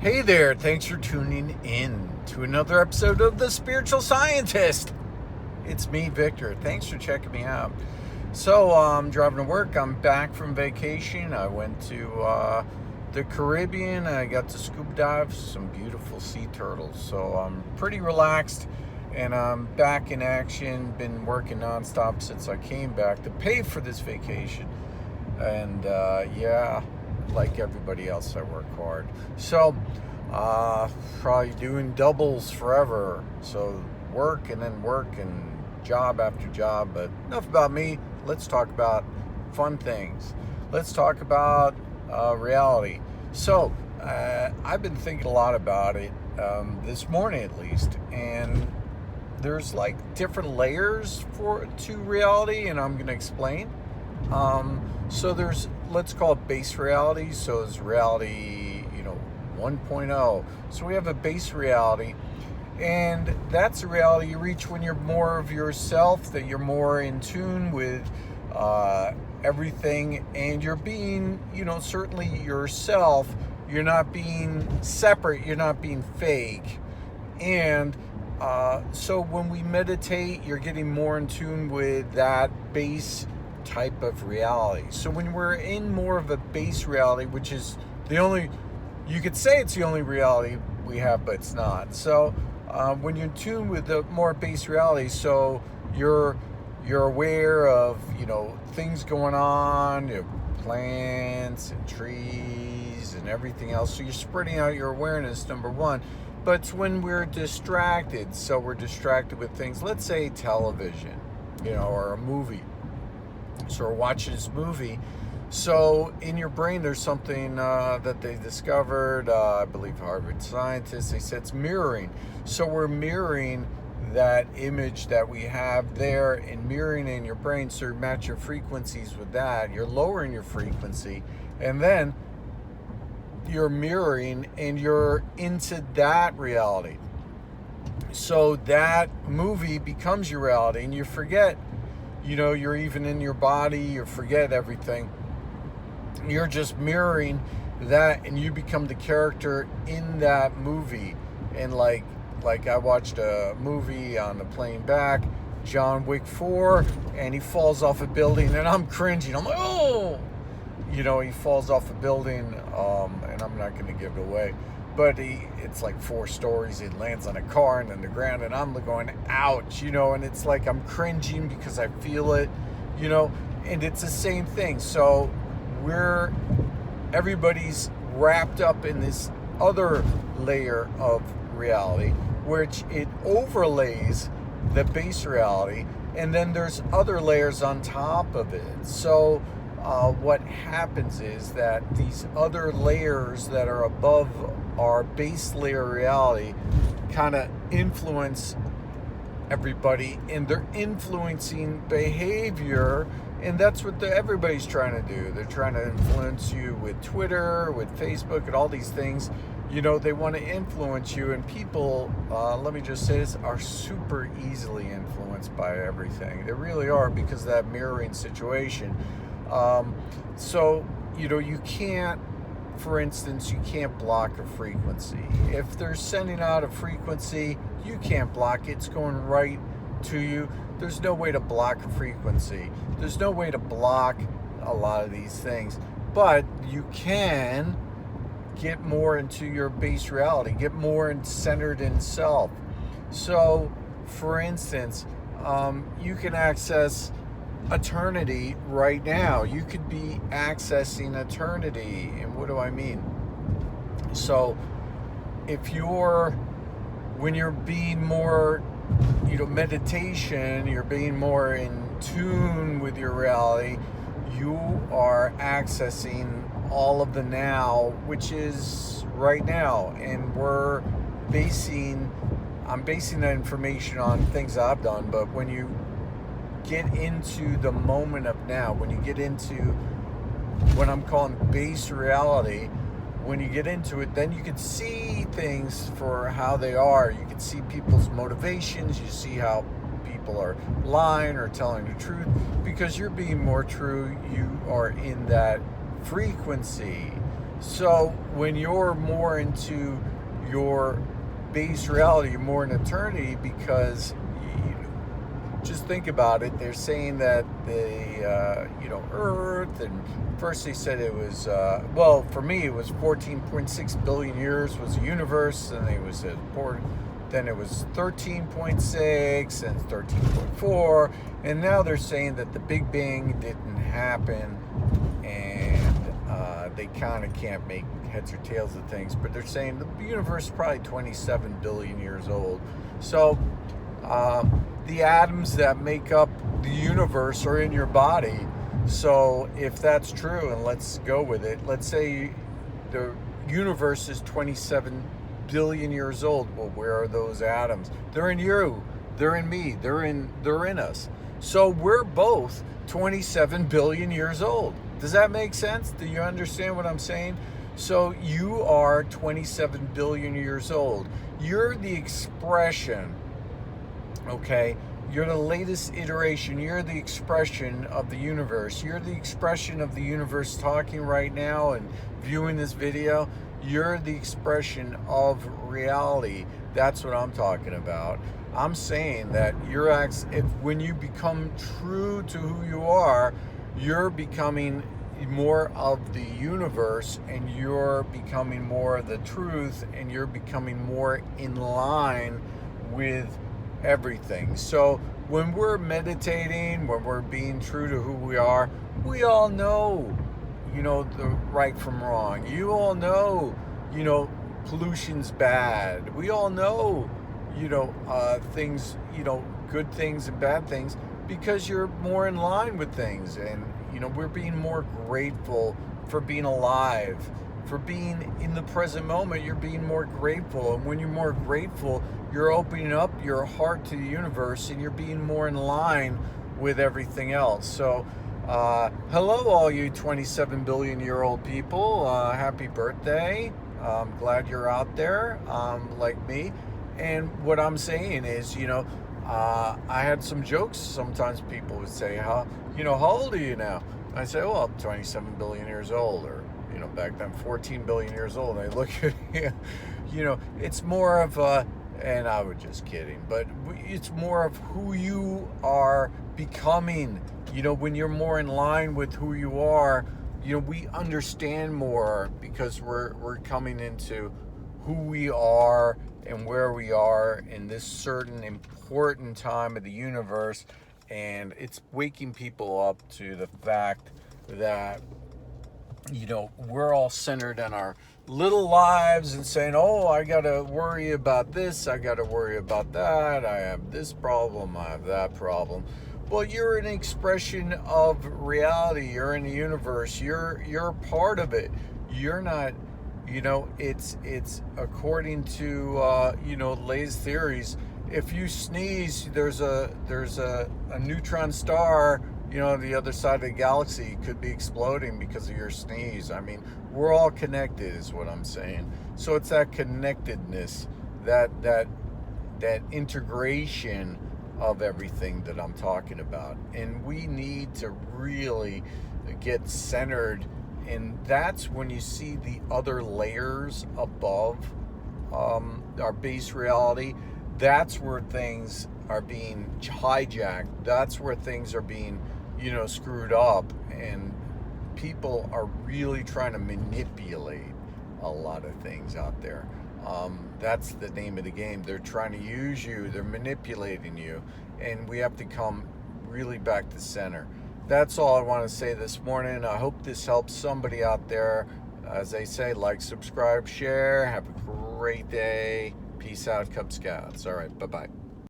Hey there, thanks for tuning in to another episode of The Spiritual Scientist. It's me, Victor. Thanks for checking me out. So, I'm driving to work. I'm back from vacation. I went to the Caribbean. I got to scuba dive some beautiful sea turtles. So, I'm pretty relaxed and I'm back in action. Been working nonstop since I came back to pay for this vacation. And like everybody else, I work hard. So, probably doing doubles forever. So, work and job after job. But enough about me. Let's talk about fun things. Let's talk about reality. So, I've been thinking a lot about it this morning at least. And there's like different layers to reality, and I'm going to explain. So there's, let's call it base reality. So it's reality, 1.0. So we have a base reality, and that's a reality you reach when you're more of yourself, that you're more in tune with everything, and you're being, certainly yourself. You're not being separate. You're not being fake. And so when we meditate, you're getting more in tune with that base type of reality. So when we're in more of a base reality, which is you could say it's the only reality we have, but it's not. So when you're in tune with the more base reality, so you're aware of things going on, plants and trees and everything else. So you're spreading out your awareness, number one. But it's when we're distracted. So we're distracted with things, let's say television, or a movie. So we're watching this movie. So in your brain, there's something that they discovered, I believe Harvard scientists, they said it's mirroring. So we're mirroring that image that we have there and mirroring in your brain. So you match your frequencies with that. You're lowering your frequency. And then you're mirroring and you're into that reality. So that movie becomes your reality, and you forget, you're even in your body, you forget everything. You're just mirroring that, and you become the character in that movie. And like I watched a movie on the plane back, John Wick 4, and he falls off a building, and I'm cringing. I'm like, oh! He falls off a building, and I'm not going to give it away, but it's like 4 stories. He lands on a car and then the ground, and I'm going, ouch, and it's like I'm cringing because I feel it, and it's the same thing. So everybody's wrapped up in this other layer of reality, which it overlays the base reality, and then there's other layers on top of it. So what happens is that these other layers that are above our base layer reality kind of influence everybody, and they're influencing behavior, and that's what everybody's trying to do. They're trying to influence you with Twitter, with Facebook, and all these things. They want to influence you, and people, let me just say this, are super easily influenced by everything. They really are, because of that mirroring situation. So, you can't, for instance, you can't block a frequency. If they're sending out a frequency, you can't block it. It's going right to you. There's no way to block a frequency. There's no way to block a lot of these things. But you can get more into your base reality, get more centered in self. So, for instance, you can access eternity right now. You could be accessing eternity. And what do I mean? So when you're being more, meditation, you're being more in tune with your reality, you are accessing all of the now, which is right now. And I'm basing that information on things I've done, but when you get into the moment of now, when you get into what I'm calling base reality, when you get into it, then you can see things for how they are. You can see people's motivations. You see how people are lying or telling the truth, because you're being more true. You are in that frequency. So when you're more into your base reality, you're more in eternity, because just think about it. They're saying that Earth, and first they said it was, well, for me, it was 14.6 billion years was the universe, and then it was 13.6 and 13.4, and now they're saying that the Big Bang didn't happen, and they kind of can't make heads or tails of things, but they're saying the universe is probably 27 billion years old. So the atoms that make up the universe are in your body. So if that's true, and let's go with it, let's say the universe is 27 billion years old. Well, where are those atoms? They're in you, they're in me, they're in us. So we're both 27 billion years old. Does that make sense? Do you understand what I'm saying? So you are 27 billion years old. You're the expression, okay? You're the latest iteration. You're the expression of the universe. You're the expression of the universe talking right now and viewing this video. You're the expression of reality. That's what I'm talking about. I'm saying that when you become true to who you are, you're becoming more of the universe, and you're becoming more of the truth, and you're becoming more in line with everything. So when we're meditating, when we're being true to who we are, we all know, the right from wrong. You all know, pollution's bad. We all know, things, good things and bad things, because you're more in line with things. And, we're being more grateful for being alive, for being in the present moment. You're being more grateful. And when you're more grateful, you're opening up your heart to the universe, and you're being more in line with everything else. So, hello, all you 27 billion year old people. Happy birthday. I'm glad you're out there, like me. And what I'm saying is, I had some jokes. Sometimes people would say, how old are you now? I say, well, I'm 27 billion years old, or, back then 14 billion years old. And they look at you, it's more of and I was just kidding, but it's more of who you are becoming. When you're more in line with who you are, we understand more, because we're coming into who we are and where we are in this certain important time of the universe. And it's waking people up to the fact that, we're all centered in our little lives, and saying, oh, I got to worry about this, I got to worry about that, I have this problem, I have that problem. Well, you're an expression of reality. You're in the universe. You're part of it. You're not, it's according to, latest theories. If you sneeze, there's a neutron star, the other side of the galaxy could be exploding because of your sneeze. I mean, we're all connected, is what I'm saying. So it's that connectedness, that integration of everything that I'm talking about. And we need to really get centered. And that's when you see the other layers above our base reality. That's where things are being hijacked. That's where things are being, screwed up. And people are really trying to manipulate a lot of things out there. That's the name of the game. They're trying to use you. They're manipulating you. And we have to come really back to center. That's all I want to say this morning. I hope this helps somebody out there. As they say, like, subscribe, share. Have a great day. Peace out, Cub Scouts. All right, bye-bye.